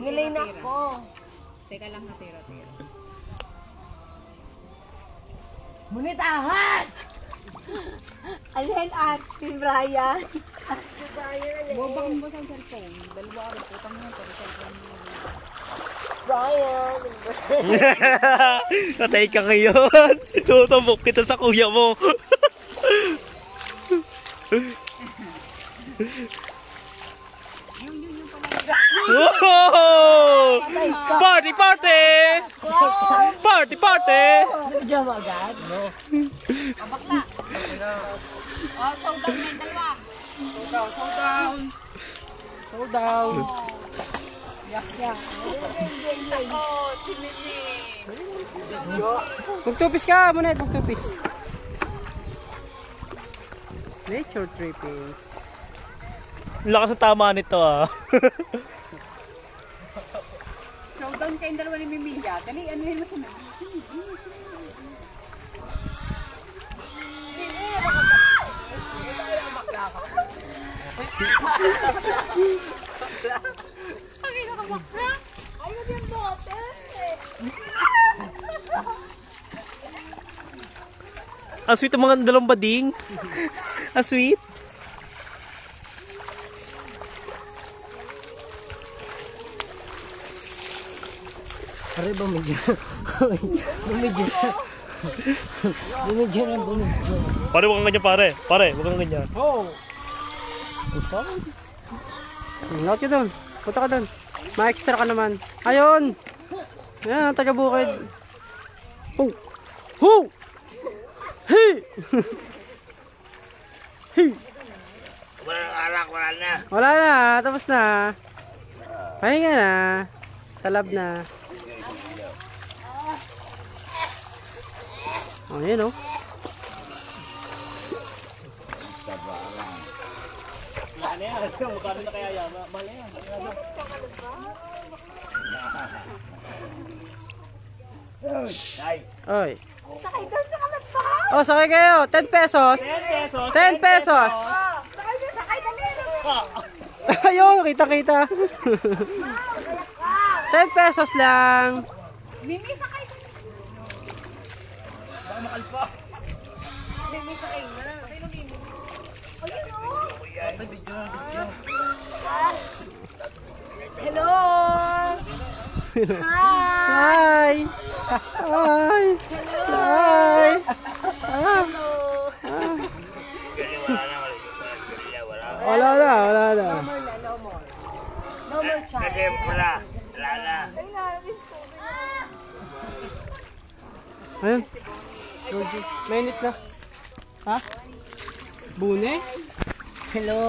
Nilay na ko. Teka lang, natira-tira. Munit ahas! Alhen Ate Brian. Bobak mo sa cellphone. Dalawa ako, putang mo sa cellphone. Brian. Patay ka ngayon. Tutubok kita sa kuya mo. Oh! Party, party! Party, party! Diyan agad? No. Bakla. Oh, showdown na yung dalawa. Showdown! Showdown! Oh, sinini. Magtupis ka, Monet, magtupis. Nature trippings. Lakas sa tama nito ah. Showdown kayong dalawa ni Mimilya. Dali, ano yun masunod? Ayun yung bote. Ang sweet ng mga dalawang bading. Ang sweet. Pare ba medyo? Bumidyo na. Bumidyo na, bumidyo. Pare, wag kang ganyan pare. Pare, wag kang ganyan. Oh! Laot ka doon. Punta ka doon. Ma-extra ka naman. Ayun! Yan, taga-bukid. Oh! Oh! Hey! Hey! Wala na, tapos na. Pahinga na. Talab na. Oh, yun oh. Ano yan? Magkano na kaya yan? Mahal yan. Oy. Sakay doon sa kalapa. Oh, sakay kayo. 10 pesos. 10 pesos. Sakay doon, sakay dali. Ayun, kita-kita. 10 pesos lang. Mimi, sakay. Mimi, sakay na. Ayun o. Hello. Hi. Hi. Hi. Hi. Wala na, wala na. No more chance. Kasi wala. Wala na. Ay, narinig ko. Ayun. Georgie, mainit na. Ha? Bune? Hello.